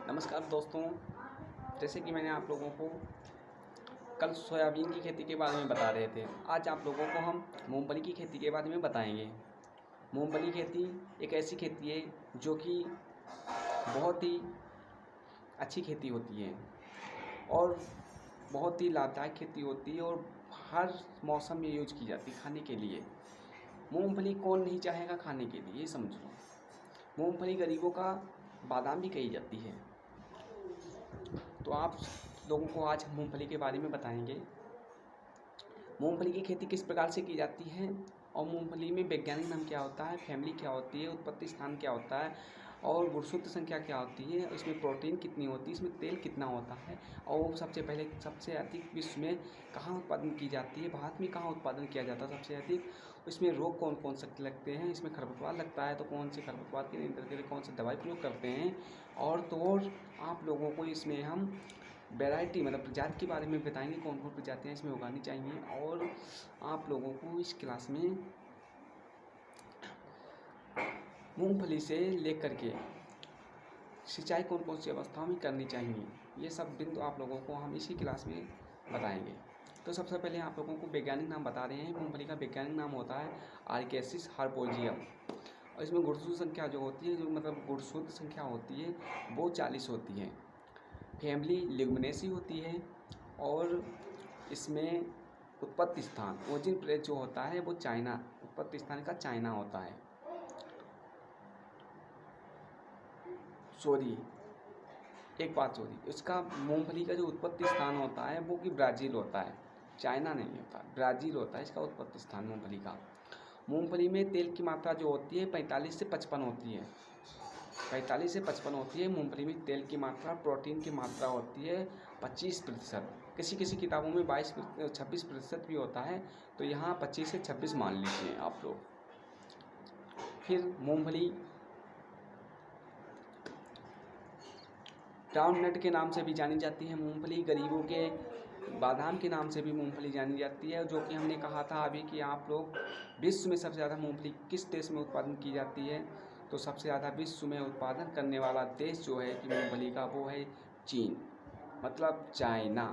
नमस्कार दोस्तों, जैसे कि मैंने आप लोगों को कल सोयाबीन की खेती के बारे में बता रहे थे। आज आप लोगों को हम मूंगफली की खेती के बारे में बताएंगे। मूंगफली खेती एक ऐसी खेती है जो कि बहुत ही अच्छी खेती होती है और बहुत ही लाभदायक खेती होती है और हर मौसम में यूज की जाती है खाने के लिए। मूंगफली कौन नहीं चाहेगा खाने के लिए, ये समझ लो। मूंगफली गरीबों का बादाम भी कही जाती है। तो आप लोगों को आज मूंगफली के बारे में बताएंगे। मूंगफली की खेती किस प्रकार से की जाती है और मूंगफली में वैज्ञानिक नाम क्या होता है, फैमिली क्या होती है, उत्पत्ति स्थान क्या होता है और गुणसूत्र संख्या क्या होती है, इसमें प्रोटीन कितनी होती है, इसमें तेल कितना होता है और सबसे अधिक विश्व में कहाँ उत्पादन की जाती है, भारत में कहाँ उत्पादन किया जाता है सबसे अधिक, इसमें रोग कौन कौन से लगते हैं, इसमें खरपतवार लगता है तो कौन से खरपतवार के नियंत्रण के लिए कौन सी दवाई प्रयोग करते हैं और आप लोगों को इसमें हम वैरायटी मतलब प्रजाति के बारे में बताएंगे, कौन कौन प्रजातियाँ इसमें उगानी चाहिए और आप लोगों को इस क्लास में मूंगफली से लेकर के सिंचाई कौन कौन सी अवस्थाओं में करनी चाहिए, ये सब बिंदु आप लोगों को हम इसी क्लास में बताएंगे। तो सबसे पहले आप लोगों को वैज्ञानिक नाम बता रहे हैं। मूंगफली का वैज्ञानिक नाम होता है आर्केसिस हार्पोजियम और इसमें गुणसूत्र संख्या जो होती है, जो मतलब गुणसूत्र संख्या होती है वो 40 होती है। फैमिली लेगुमिनेसी होती है और इसमें उत्पत्ति स्थान ओरिजिन प्लेस जो होता है वो चाइना, उत्पत्ति स्थान का चाइना होता है। इसका मूंगफली का जो उत्पत्ति स्थान होता है वो कि ब्राज़ील होता है, चाइना नहीं होता, ब्राज़ील होता है इसका उत्पत्ति स्थान मूंगफली का। मूंगफली में तेल की मात्रा जो होती है 45 से 55 होती है। 45 से 55 होती है मूंगफली में तेल की मात्रा। प्रोटीन की मात्रा होती है 25%। किसी किताबों में 26% भी होता है, तो यहाँ 25 से 26 मान लीजिए आप लोग। फिर मूंगफली ग्राउंड नट के नाम से भी जानी जाती है। मूंगफली गरीबों के बादाम के नाम से भी मूंगफली जानी जाती है, जो कि हमने कहा था अभी कि आप लोग विश्व में सबसे ज़्यादा मूंगफली किस देश में उत्पादन की जाती है, तो सबसे ज़्यादा विश्व में उत्पादन करने वाला देश जो है कि मूंगफली का वो है चीन, मतलब चाइना।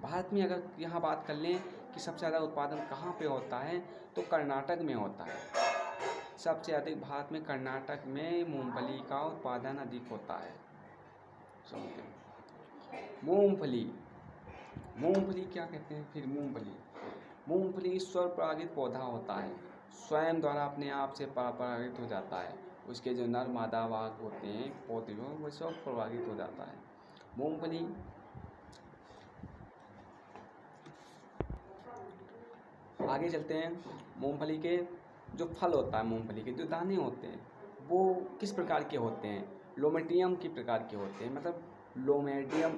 भारत में अगर यहाँ बात कर लें कि सबसे ज़्यादा उत्पादन कहाँ पे होता है, तो कर्नाटक में होता है। सबसे अधिक भारत में कर्नाटक में मूंगफली का उत्पादन अधिक होता है। मूंगफली क्या कहते हैं? फिर मूंगफली स्वपरागित पौधा होता है, स्वयं द्वारा अपने आप से परागित हो जाता है। उसके जो नर मादा भाग होते हैं पौधे वो सब प्रभावित हो जाता है। मूंगफली आगे चलते हैं। मूंगफली के जो फल होता है, मूंगफली के जो दाने होते हैं वो किस प्रकार के होते हैं? लोमेटियम के प्रकार के होते हैं, मतलब लोमेटियम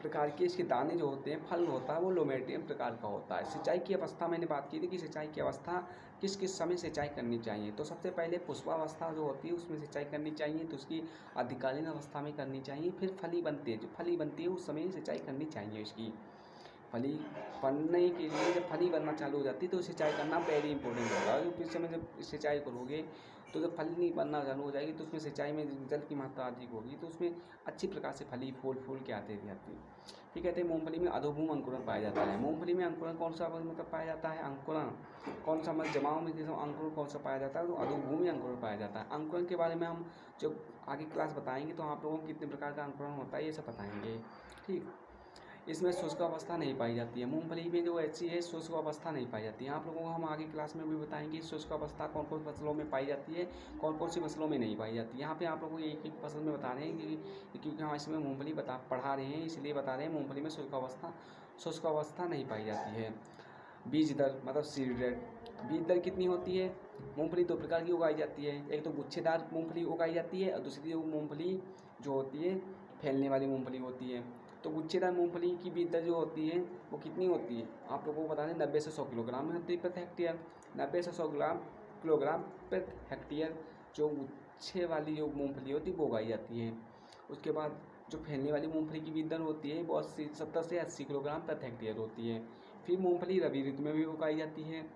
प्रकार के इसके दाने जो होते हैं, फल होता है वो लोमेटियम प्रकार का होता है। सिंचाई की अवस्था मैंने बात की थी कि सिंचाई की अवस्था किस किस समय सिंचाई करनी चाहिए। तो सबसे पहले पुष्पावस्था जो होती है उसमें सिंचाई करनी चाहिए, तो उसकी अधिकालीन अवस्था में करनी चाहिए। फिर फली बनती है उस समय सिंचाई करनी चाहिए। इसकी फली बनने के लिए जब फली बनना चालू हो जाती है तो सिंचाई करना वेरी इंपॉर्टेंट होगा, क्योंकि इस समय जब सिंचाई करोगे तो जब फली बनना चालू हो जाएगी तो उसमें सिंचाई में जल की मात्रा अधिक होगी, तो उसमें अच्छी प्रकार से फली फूल के आते जाती है। फिर कहते हैं मूंगफली में अधोभूम अंकुरण पाया जाता है। मूंगफली में अंकुरण कौन सा मतलब पाया जाता है? अंकुरण कौन सा मतलब जमाव में अंकुरण कौन सा पाया जाता है? तो अधोभूमि अंकुरण पाया जाता है। अंकुरण के बारे में हम जब आगे क्लास बताएंगे तो आप लोगों को कितने प्रकार का अंकुरण होता है ये सब बताएंगे। ठीक, इसमें शुष्क अवस्था नहीं पाई जाती है। मूंगफली में जो ऐसी है शुष्क अवस्था नहीं पाई जाती है। आप लोगों को हम आगे क्लास में भी बताएंगे शुष्क अवस्था कौन कौन फसलों में पाई जाती है, कौन कौन सी फसलों में नहीं पाई जाती है। यहाँ पे आप लोगों को एक एक फसल में बता रहे हैं क्योंकि हम इसमें मूंगफली पढ़ा रहे हैं, इसलिए बता रहे हैं मूंगफली में शुष्क अवस्था नहीं पाई जाती है। बीज दर मतलब सीड रेट, बीज दर कितनी होती है? मूंगफली दो प्रकार की उगाई जाती है, एक तो गुच्छेदार मूंगफली उगाई जाती है और दूसरी मूंगफली जो होती है फैलने वाली मूंगफली होती है। तो गुच्छेदार मूंगफली की बीज दर जो होती है वो कितनी होती है आप लोगों को बता दें, 90 से 100 किलोग्राम में होती है प्रति हेक्टेयर। 90 से 100 किलोग्राम प्रति हेक्टेयर जो गुच्छे वाली जो मूंगफली होती है वो उगाई जाती है। उसके बाद जो फैलने वाली मूंगफली की बीज दर होती है वो 70 से 80 किलोग्राम प्रति हेक्टेयर होती है। फिर मूंगफली रबी ऋतु में भी उगाई जाती है।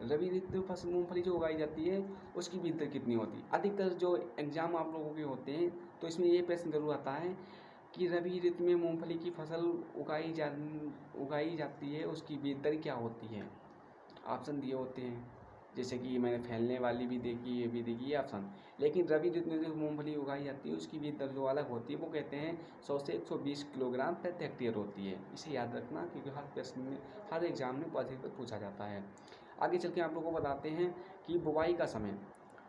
रबी ऋतु में मूंगफली जो उगाई जाती है उसकी बीज दर कितनी होती है? अधिकतर जो एग्जाम आप लोगों के होते हैं तो इसमें ये प्रश्न जरूर आता है कि रबी ऋतु में मूंगफली की फसल उगाई जाती है, उसकी बीज दर क्या होती है। ऑप्शन दिए होते हैं, जैसे कि मैंने फैलने वाली भी देखी, ये भी देखी, ये ऑप्शन। लेकिन रबी ऋतु में जो मूंगफली उगाई जाती है उसकी बीज दर जो अलग होती है, वो कहते हैं 100 से 120 किलोग्राम प्रति हेक्टेयर होती है। इसे याद रखना, क्योंकि हर प्रश्न में, हर एग्जाम में अधिकतर पूछा जाता है। आगे चल के आप लोगों को बताते हैं कि बुवाई का समय।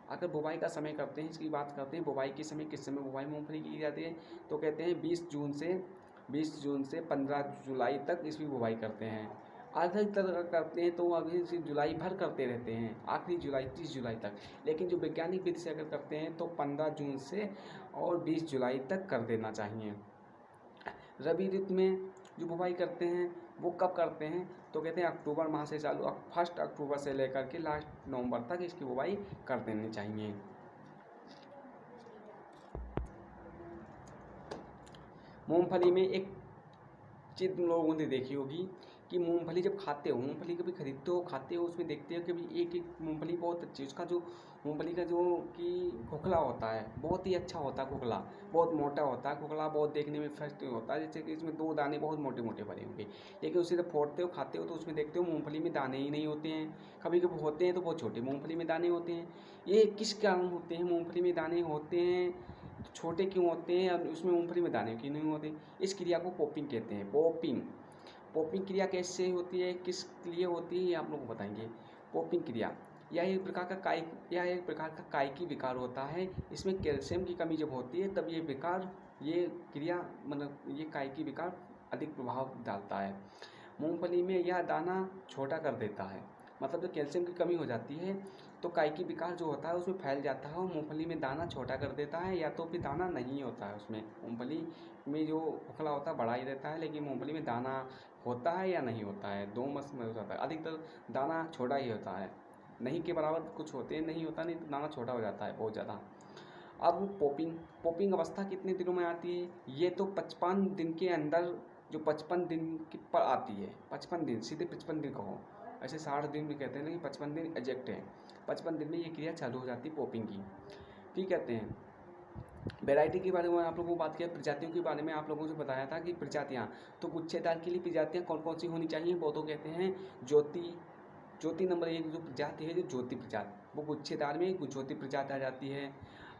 अगर बुवाई का समय करते हैं, इसकी बात करते हैं, बुवाई के समय किस समय बुवाई मूंगफली की जाती है, तो कहते हैं 20 जून से 15 जुलाई तक इसकी बुवाई करते हैं। अधिकतर करते हैं तो अभी से जुलाई भर करते रहते हैं, आखिरी जुलाई 30 जुलाई तक। लेकिन जो वैज्ञानिक विधि से अगर करते हैं तो 15 जून से और 20 जुलाई तक कर देना चाहिए। रबी ऋतु में जो बुवाई करते हैं वो कब करते हैं, तो कहते हैं अक्टूबर माह से चालू, 1 अक्टूबर से लेकर के लास्ट नवंबर तक इसकी बुवाई कर देनी चाहिए। मूंगफली में एक चीज़ लोगों ने देखी होगी कि मूंगफली जब खाते हो, मूंगफली कभी खरीदते हो खाते हो, उसमें देखते हो कि भाई एक मूंगफली बहुत अच्छी, उसका जो मूंगफली का जो कि खोखला होता है बहुत ही अच्छा होता है, खोखला बहुत मोटा होता है, खोखला बहुत देखने में फर्स्ट होता है, जैसे कि इसमें 2 दाने बहुत मोटे मोटे भरे होंगे। लेकिन उसे जब फोड़ते हो खाते हो तो उसमें देखते हो मूँगफली में दाने ही नहीं होते हैं, कभी कभी होते हैं तो बहुत छोटे मूँगफली में दाने होते हैं। ये किस कारण होते हैं, मूँगफली में दाने होते हैं तो छोटे क्यों होते हैं और उसमें मूँगफली में दाने क्यों नहीं होते। इस क्रिया को पॉपिंग कहते हैं। पॉपिंग क्रिया कैसे होती है, किस लिए होती है, ये आप लोग को बताएंगे। पॉपिंग क्रिया यह एक प्रकार का कायिकी विकार होता है। इसमें कैल्शियम की कमी जब होती है तब ये क्रिया मतलब ये कायिकी विकार अधिक प्रभाव डालता है। मूंगफली में यह दाना छोटा कर देता है, मतलब जब कैल्शियम की कमी हो जाती है तो कायिकी विकार जो होता है उसमें फैल जाता है और मूंगफली में दाना छोटा कर देता है, या तो फिर दाना नहीं होता है उसमें। मूंगफली में जो खोखला होता है बड़ा ही रहता है, लेकिन मूंगफली में दाना होता है या नहीं होता है, दो मस्त में हो जाता है। अधिकतर दाना छोटा ही होता है, नहीं के बराबर कुछ होते हैं, नहीं होता, नहीं तो दाना छोटा हो जाता है बहुत ज़्यादा। अब पॉपिंग अवस्था कितने दिनों में आती है, ये तो 55 दिन के अंदर, जो 55 दिन की पर आती है, 55 दिन, सीधे 55 दिन कहो, ऐसे 60 दिन भी कहते हैं, लेकिन 55 दिन एग्जैक्ट है। 55 दिन में ये क्रिया चालू हो जाती है पॉपिंग की। ठीक कहते हैं। वैरायटी के बारे में आप लोगों को बात किया, प्रजातियों के बारे में आप लोगों से बताया था कि प्रजातियाँ, तो गुच्छेदार के लिए प्रजातियाँ कौन कौन सी होनी चाहिए, वो तो कहते हैं ज्योति नंबर 1 जो प्रजाति है, जो ज्योति प्रजाति, वो गुच्छेदार में ज्योति प्रजाति आ जाती है।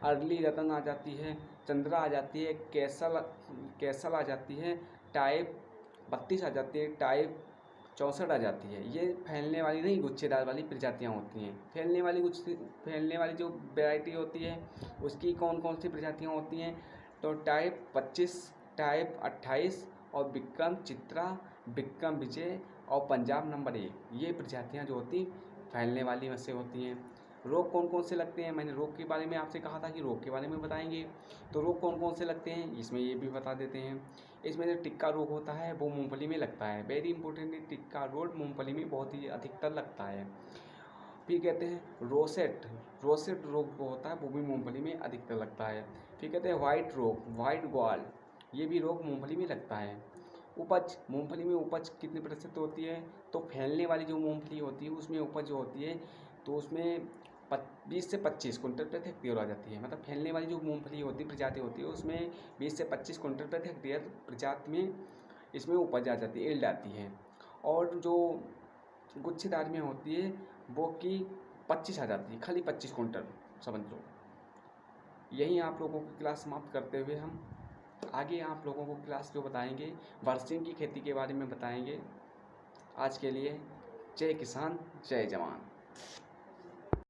अर्ली रतन आ जाती है, चंद्रा आ जाती है, कैसल आ जाती है, टाइप 32 आ जाती है, टाइप 64 आ जाती है। ये फैलने वाली नहीं, गुच्छेदार वाली प्रजातियाँ होती हैं। फैलने वाली जो वैरायटी होती है उसकी कौन कौन सी प्रजातियाँ होती हैं, तो टाइप 25, टाइप 28 और विक्रम चित्रा, विक्रम विजय और पंजाब नंबर 1, ये प्रजातियाँ जो होती फैलने वाली में से होती हैं। रोग कौन कौन से लगते हैं, मैंने रोग के बारे में आपसे कहा था कि रोग के बारे में बताएंगे, तो रोग कौन कौन से लगते हैं इसमें ये भी बता देते हैं। इसमें जो टिक्का रोग होता है वो मूंगफली में लगता है, वेरी इंपॉर्टेंट, टिक्का रोग मूंगफली में बहुत ही अधिकतर लगता है। फिर कहते हैं रोसेट रोग जो होता है वो भी मूंगफली में अधिकतर लगता है। फिर कहते हैं वाइट रोग, वाइट ग्वाल, ये भी रोग मूंगफली में लगता है। उपज, मूंगफली में उपज कितने प्रतिशत होती है, तो फैलने वाली जो मूंगफली होती है उसमें उपज जो होती है तो उसमें 20 से 25 कुंटल प्रति हेक्टेयर आ जाती है। मतलब फैलने वाली जो मूंगफली होती है, प्रजाति होती है, उसमें 20 से 25 कुंटल प्रति हेक्टेयर प्रजाति में इसमें उपज आ जाती है, एल्ड आती है। और जो गुच्छेदार में होती है वो कि 25 आ जाती है, खाली 25 कुंटल समझ लो। यही आप लोगों की क्लास समाप्त करते हुए हम आगे आप लोगों को क्लास जो बताएंगे बरसीम की खेती के बारे में बताएंगे। आज के लिए जय किसान जय जवान।